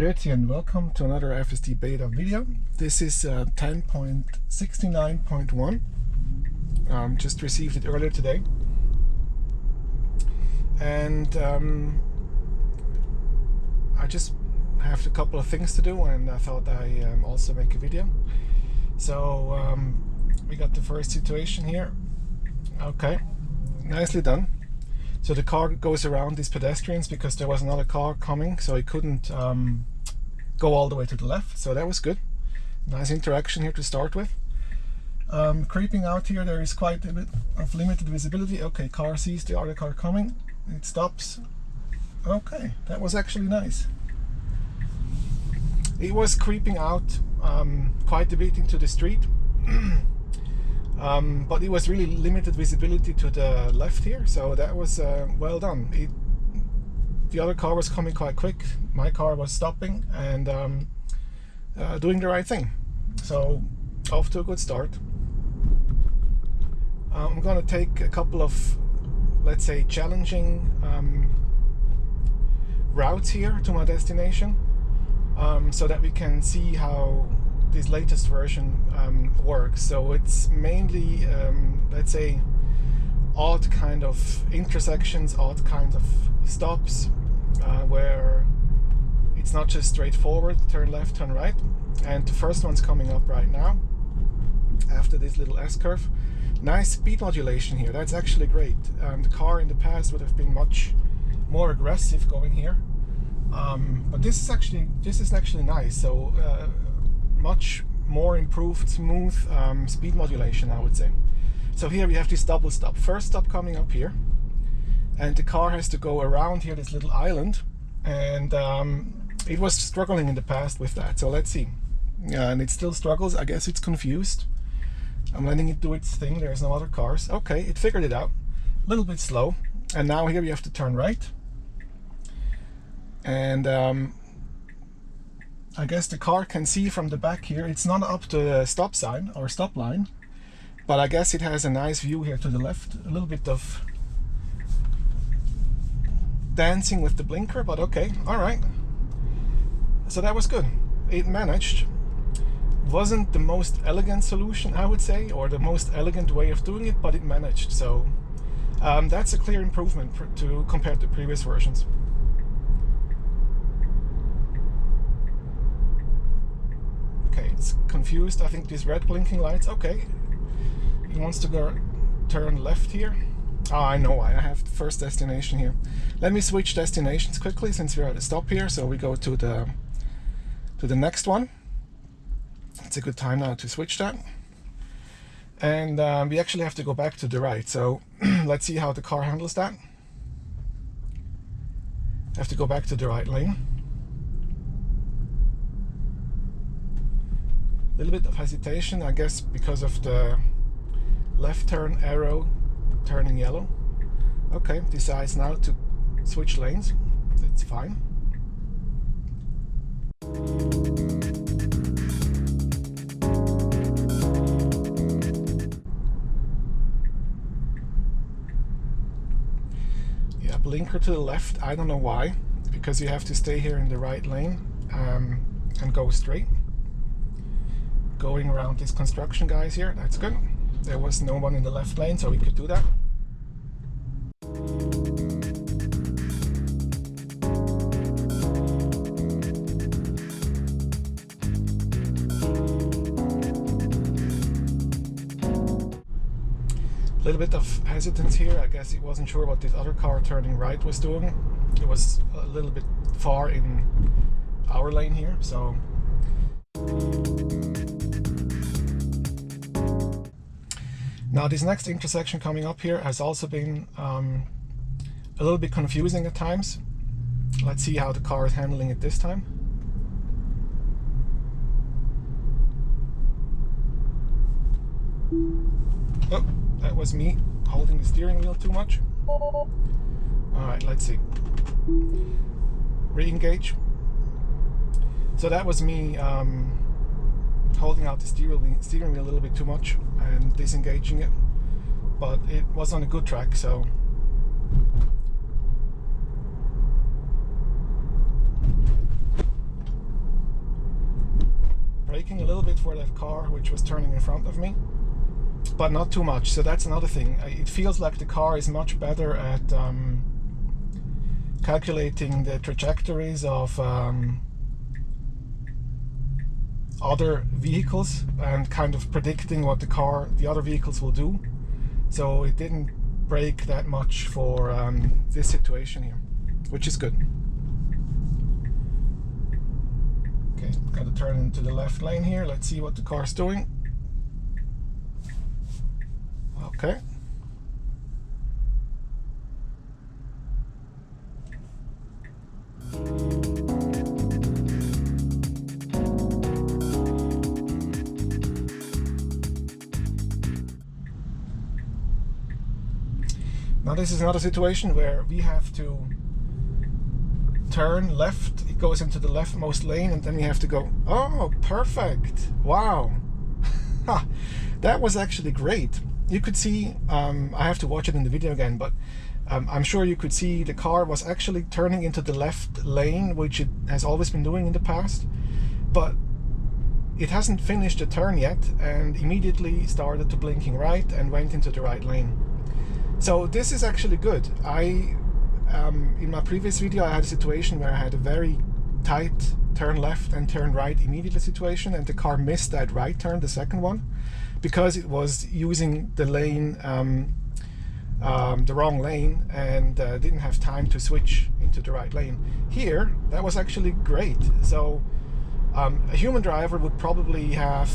Grüezi and welcome to another FSD Beta video. This is 10.69.1. Just received it earlier today. And I just have a couple of things to do, and I thought I also make a video. So we got the first situation here. Okay, nicely done. So the car goes around these pedestrians because there was another car coming, so he couldn't go all the way to the left. So that was good. Nice interaction here to start with. Creeping out here, there is quite a bit of limited visibility. Okay, car sees the other car coming. It stops. Okay, that was actually nice. It was creeping out quite a bit into the street. But it was really limited visibility to the left here, so that was well done. The other car was coming quite quick, my car was stopping and doing the right thing. So off to a good start. I'm gonna take a couple of, let's say, challenging routes here to my destination, so that we can see how this latest version works. So it's mainly, let's say, odd kind of intersections, odd kind of stops, where it's not just straightforward, turn left, turn right. And the first one's coming up right now, after this little S-curve. Nice speed modulation here, that's actually great. The car in the past would have been much more aggressive going here. But this is actually nice. So much more improved, smooth speed modulation, I would say. So here we have this double stop. First stop coming up here, and the car has to go around here, this little island, and it was struggling in the past with that. So let's see. And it still struggles. I guess it's confused. I'm letting it do its thing. There's no other cars. Okay, it figured it out. A little bit slow. And now here you have to turn right. And I guess the car can see from the back here. It's not up to the stop sign or stop line, but I guess it has a nice view here to the left. A little bit of dancing with the blinker, but okay, all right. So that was good. It managed. Wasn't the most elegant solution, I would say, or the most elegant way of doing it, but it managed. So that's a clear improvement compared to previous versions. Okay, it's confused. I think these red blinking lights. Okay, he wants to go turn left here. Ah, I know why. I have the first destination here. Let me switch destinations quickly since we're at a stop here. So we go to the next one. It's a good time now to switch that. And we actually have to go back to the right. So let's see how the car handles that. Have to go back to the right lane. A little bit of hesitation, I guess, because of the left turn arrow turning yellow. Okay, decides now to switch lanes. It's fine. Yeah, blinker to the left. I don't know why, because you have to stay here in the right lane and go straight. Going around these construction guys here, that's good. There was no one in the left lane, so we could do that. A little bit of hesitance here. I guess he wasn't sure what this other car turning right was doing. It was a little bit far in our lane here, so now this next intersection coming up here has also been a little bit confusing at times. Let's see how the car is handling it this time. Oh, that was me holding the steering wheel too much. Alright, let's see. Re-engage. So that was me holding out the steering wheel a little bit too much and disengaging it, but it was on a good track, so braking a little bit for that car which was turning in front of me, but not too much. So that's another thing. It feels like the car is much better at calculating the trajectories of other vehicles and kind of predicting what the other vehicles will do. So it didn't brake that much for this situation here, which is good. Okay, got to turn into the left lane here. Let's see what the car's doing. Okay. Now this is another situation where we have to turn left. It goes into the leftmost lane, and then we have to go, oh, perfect. Wow. That was actually great. You could see, I have to watch it in the video again, but I'm sure you could see the car was actually turning into the left lane, which it has always been doing in the past, but it hasn't finished the turn yet and immediately started to blinking right and went into the right lane. So this is actually good. In my previous video I had a situation where I had a very tight turn left and turn right immediately situation, and the car missed that right turn, the second one, because it was using the lane, the wrong lane, and didn't have time to switch into the right lane. Here, that was actually great. So a human driver would probably have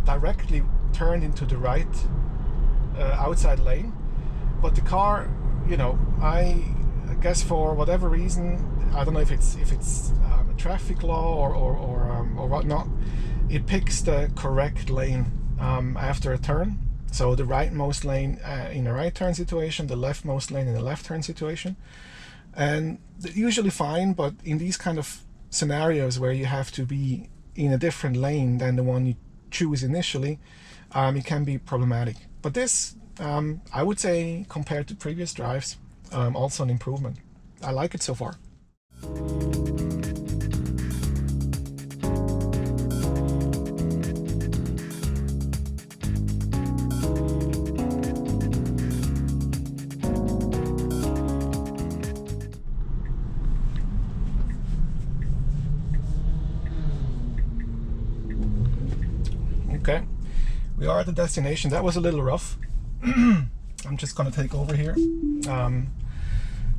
directly turned into the right outside lane, but the car, you know, I guess for whatever reason, I don't know if it's a traffic law or whatnot, it picks the correct lane after a turn. So the rightmost lane in a right turn situation, the leftmost lane in a left turn situation, and usually fine. But in these kind of scenarios where you have to be in a different lane than the one you choose initially, it can be problematic. But this, I would say, compared to previous drives, also an improvement. I like it so far. Okay, we are at the destination. That was a little rough. I'm just gonna take over here.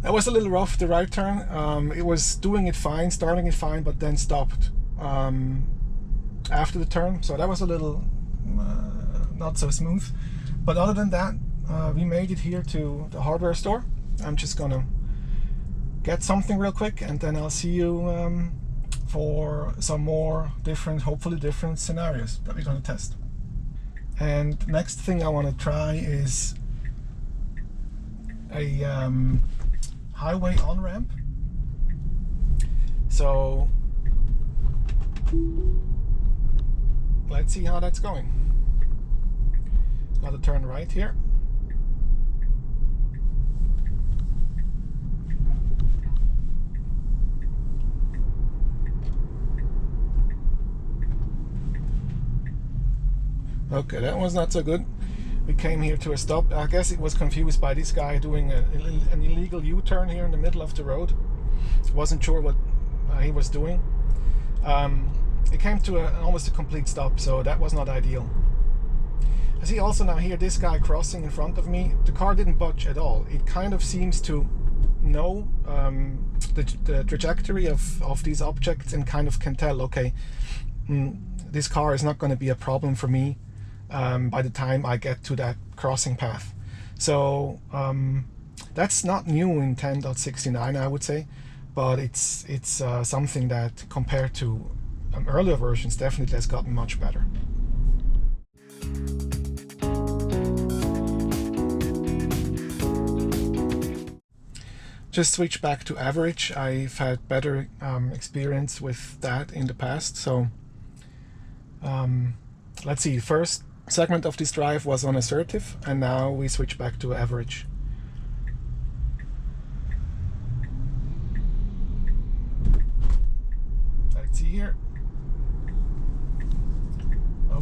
That was a little rough, the right turn. It was doing it fine, starting it fine, but then stopped after the turn. So that was a little not so smooth. But other than that, we made it here to the hardware store. I'm just gonna get something real quick, and then I'll see you for some more different, hopefully different scenarios that we're gonna test. And next thing I want to try is a highway on-ramp. So let's see how that's going. Got to turn right here. Okay, that was not so good. We came here to a stop. I guess it was confused by this guy doing an illegal U-turn here in the middle of the road. Wasn't sure what he was doing. It came to almost a complete stop, so that was not ideal. I see also now here this guy crossing in front of me. The car didn't budge at all. It kind of seems to know the trajectory of these objects and kind of can tell, okay, this car is not going to be a problem for me by the time I get to that crossing path. So that's not new in 10.69, I would say, but it's something that compared to earlier versions definitely has gotten much better. Just switch back to average. I've had better experience with that in the past. So let's see, first segment of this drive was on assertive, and now we switch back to average. Let's see here.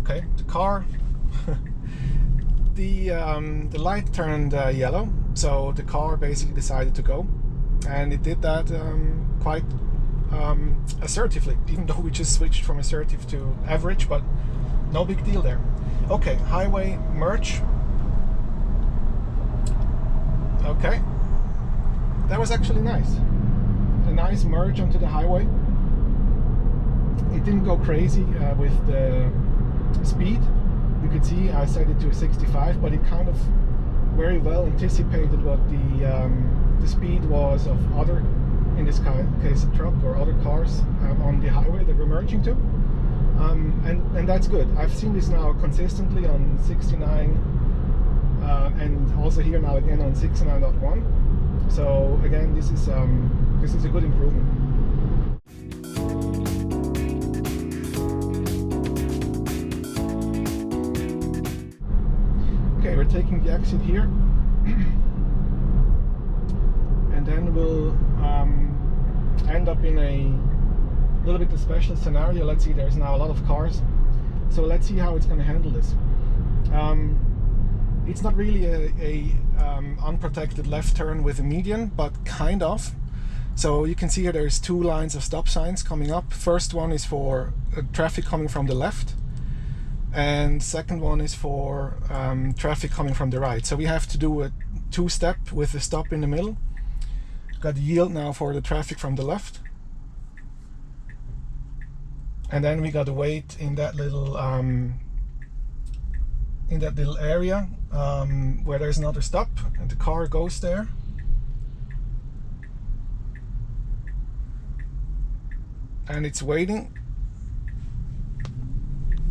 Okay, the car, the light turned yellow, so the car basically decided to go, and it did that quite assertively, even though we just switched from assertive to average, but no big deal there. Okay, highway merge. Okay, that was actually nice. A nice merge onto the highway. It didn't go crazy with the speed. You could see I set it to 65, but it kind of very well anticipated what the speed was of other, in this case, a truck or other cars on the highway that we're merging to. And that's good. I've seen this now consistently on 69 and also here now again on 69.1. So again, this is a good improvement. Okay, we're taking the exit here, and then we'll end up in a little bit of a special scenario. Let's see, there's now a lot of cars, so let's see how it's going to handle this. It's not really a unprotected left turn with a median, but kind of. So you can see here there's two lines of stop signs coming up. First one is for traffic coming from the left, and second one is for traffic coming from the right. So we have to do a two-step with a stop in the middle. Got yield now for the traffic from the left, and then we got to wait in that little area where there's another stop, and the car goes there. And it's waiting.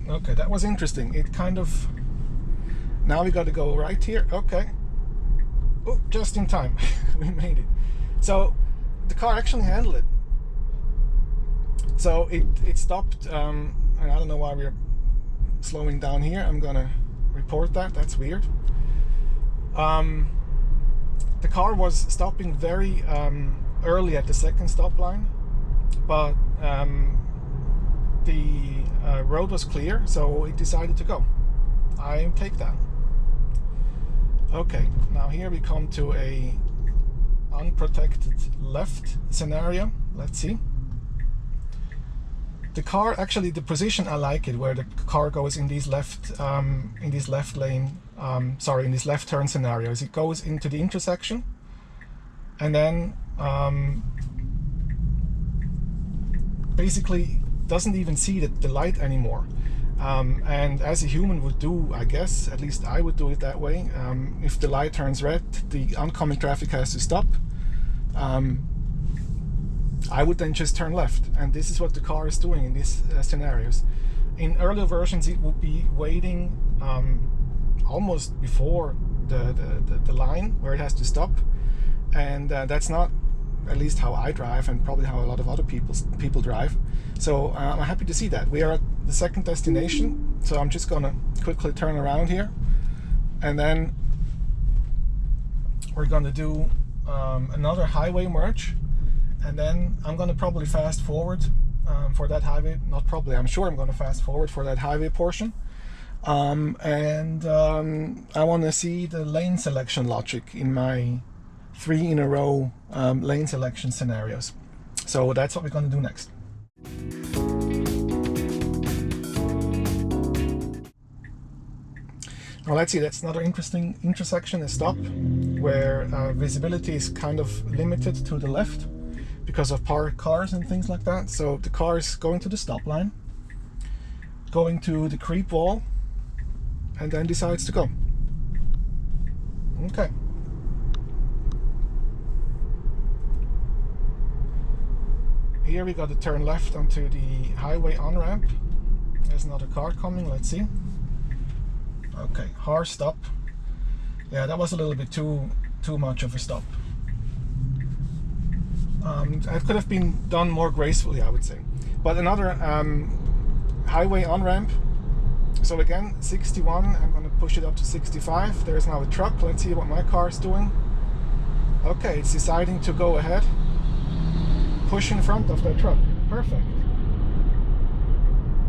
Okay, that was interesting. It kind of, now we got to go right here. Okay. Oh, just in time. We made it. So the car actually handled it. So it stopped, and I don't know why we're slowing down here. I'm gonna report that. That's weird. The car was stopping very early at the second stop line, but the road was clear, so it decided to go. I take that. Okay, now here we come to a unprotected left scenario. Let's see. The car, actually the position, I like it, where the car goes in these left lane, in these left turn scenarios. It goes into the intersection, and then basically doesn't even see the light anymore. And as a human would do, I guess, at least I would do it that way. If the light turns red, the oncoming traffic has to stop. I would then just turn left, and this is what the car is doing in these scenarios. In earlier versions, it would be waiting almost before the line where it has to stop, and that's not, at least how I drive, and probably how a lot of other people drive. So I'm happy to see that. We are at the second destination, so I'm just gonna quickly turn around here, and then we're gonna do another highway merge, and then I'm gonna probably fast forward for that highway. Not probably, I'm sure I'm gonna fast forward for that highway portion. And I want to see the lane selection logic in my 3 in a row lane selection scenarios. So that's what we're going to do next. Now let's see, that's another interesting intersection, a stop, where visibility is kind of limited to the left because of parked cars and things like that. So the car is going to the stop line, going to the creep wall, and then decides to go. Okay. Here we got to turn left onto the highway on-ramp. There's another car coming, let's see. Okay, hard stop. Yeah, that was a little bit too much of a stop. It could have been done more gracefully, I would say. But another highway on-ramp. So again, 61, I'm going to push it up to 65. There's now a truck. Let's see what my car is doing. Okay, it's deciding to go ahead. Push in front of that truck. Perfect.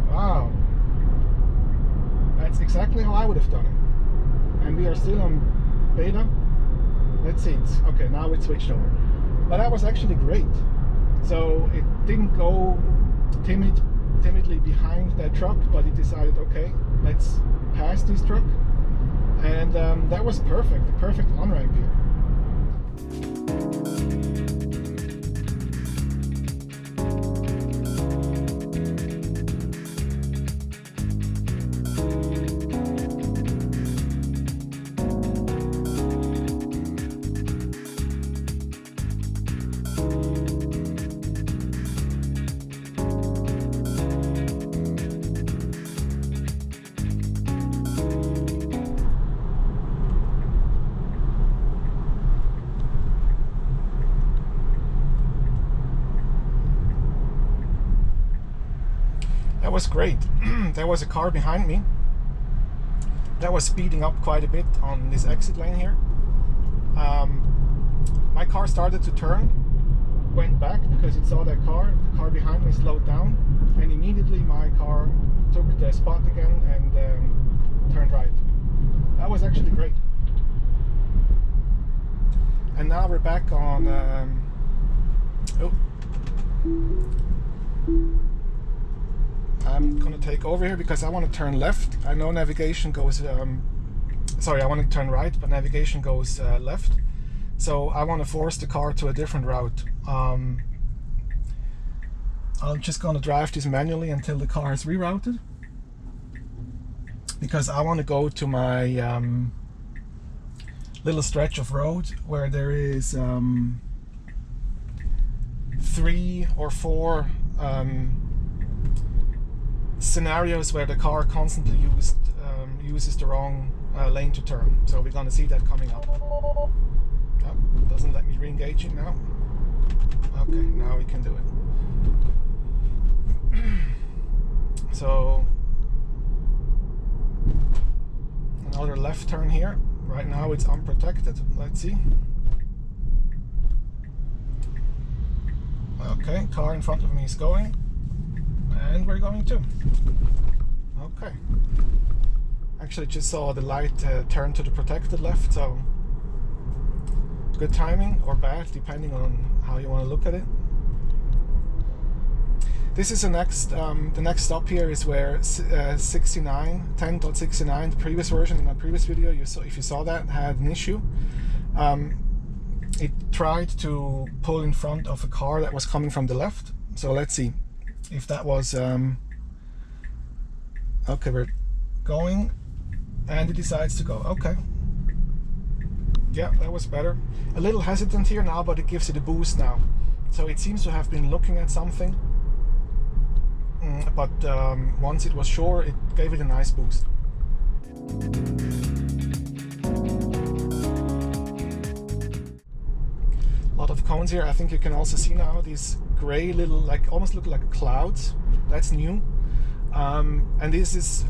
Wow. exactly how I would have done it. And we are still on beta. Let's see, okay, now it switched over. But that was actually great. So it didn't go timidly behind that truck, but it decided, okay, let's pass this truck. And that was perfect, the perfect on-ramp here. That was great. There was a car behind me that was speeding up quite a bit on this exit lane here. My car started to turn, went back because it saw that car. The car behind me slowed down, and immediately my car took the spot again and turned right. That was actually great. And now we're back on I'm gonna take over here because I want to turn left. I know navigation goes sorry, I want to turn right, but navigation goes left. So I want to force the car to a different route. I'm just going to drive this manually until the car is rerouted, because I want to go to my little stretch of road where there is 3 or 4 scenarios where the car constantly uses the wrong lane to turn. So we're going to see that coming up. Oh, doesn't let me re-engage it now. Okay, now we can do it. So another left turn here. Right now it's unprotected. Let's see. Okay, car in front of me is going, and we're going too. Okay. Actually just saw the light turn to the protected left, so good timing or bad, depending on how you want to look at it. This is the next stop here is where 10.69, the previous version in my previous video, if you saw that, had an issue. It tried to pull in front of a car that was coming from the left. So let's see if that was okay, we're going, and it decides to go. Okay, yeah, that was better. A little hesitant here now, but it gives it a boost now. So it seems to have been looking at something, but once it was sure, it gave it a nice boost. A lot of cones here. I think you can also see now these gray little, like almost look like clouds. That's new. And this is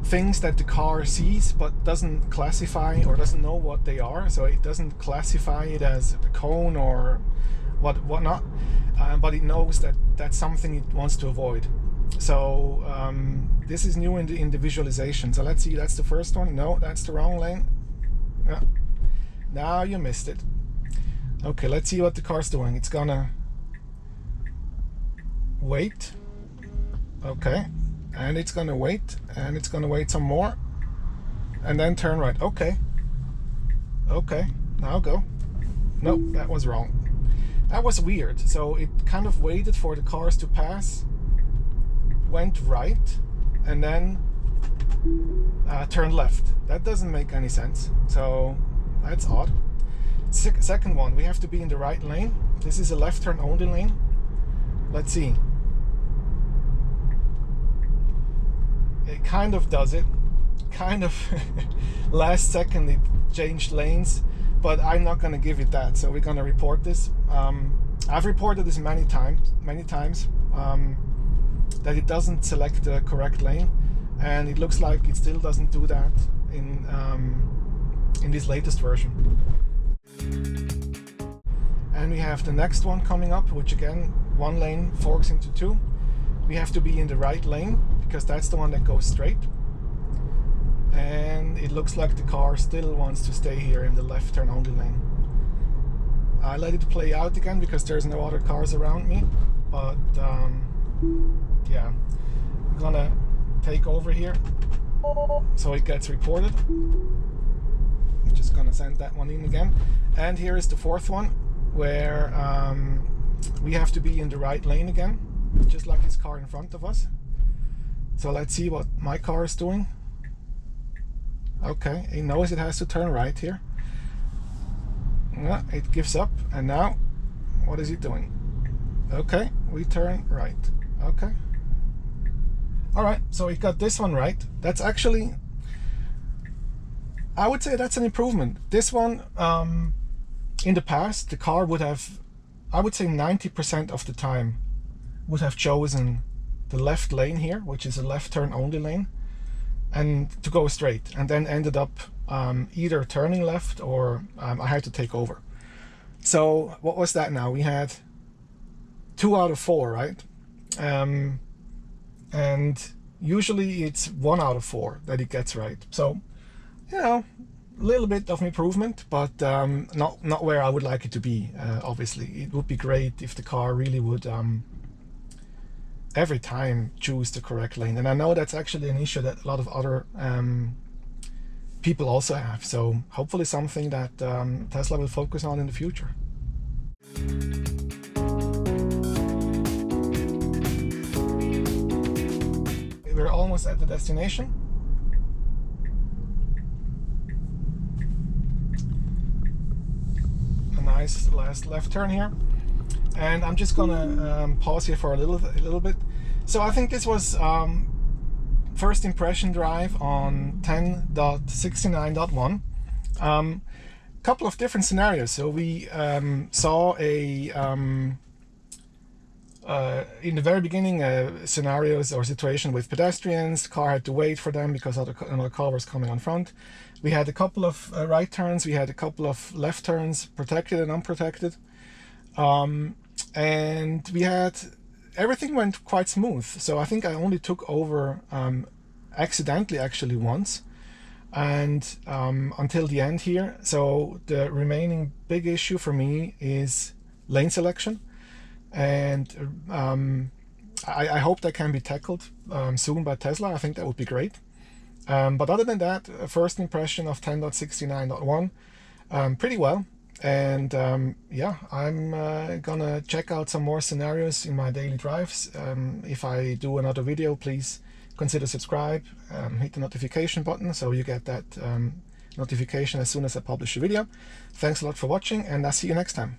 things that the car sees but doesn't classify or doesn't know what they are. So it doesn't classify it as a cone or whatnot, but it knows that that's something it wants to avoid. So this is new in the visualization. So let's see, that's the first one. No, that's the wrong lane. Yeah. Now you missed it. Okay, let's see what the car's doing. It's gonna wait. Okay, and it's gonna wait, and it's gonna wait some more, and then turn right. Okay, now go. Nope, that was wrong. That was weird. So it kind of waited for the cars to pass, went right, and then turned left. That doesn't make any sense. So that's odd. Second one, we have to be in the right lane. This is a left turn only lane. Let's see. It kind of does it. Kind of last second it changed lanes, but I'm not going to give it that. So we're going to report this. I've reported this many times that it doesn't select the correct lane, and it looks like it still doesn't do that in this latest version. And we have the next one coming up, which again, one lane forks into 2. We have to be in the right lane because that's the one that goes straight. and it looks like the car still wants to stay here in the left turn only lane. I let it play out again because there's no other cars around me, but yeah, I'm gonna take over here so it gets reported. I'm just gonna send that one in again, and here is the fourth one where we have to be in the right lane again, just like this car in front of us. So let's see what my car is doing. Okay, it knows it has to turn right here. Yeah, it gives up, and now what is it doing? Okay, we turn right. Okay. All right, so we got this one right. That's actually, I would say that's an improvement. This one, in the past, the car would have, I would say 90% of the time, would have chosen the left lane here, which is a left turn only lane, and to go straight, and then ended up either turning left or I had to take over. So what was that now? We had 2 out of 4, right? And usually it's 1 out of 4 that it gets right. So, you know, a little bit of improvement, but not where I would like it to be. Obviously, it would be great if the car really would every time choose the correct lane. And I know that's actually an issue that a lot of other people also have. So hopefully something that Tesla will focus on in the future. We're almost at the destination. A nice last left turn here. And I'm just gonna pause here for a little bit. So I think this was first impression drive on 10.69.1. Couple of different scenarios. So we saw a in the very beginning scenarios or situation with pedestrians. The car had to wait for them because another car was coming on front. We had a couple of right turns. We had a couple of left turns, protected and unprotected. And we had, everything went quite smooth. So I think I only took over accidentally actually once, and until the end here. So the remaining big issue for me is lane selection, and I hope that can be tackled soon by Tesla. I think that would be great. But other than that, first impression of 10.69.1, pretty well. And yeah, I'm gonna check out some more scenarios in my daily drives. If I do another video, please consider subscribe, hit the notification button so you get that notification as soon as I publish a video. Thanks a lot for watching, and I'll see you next time.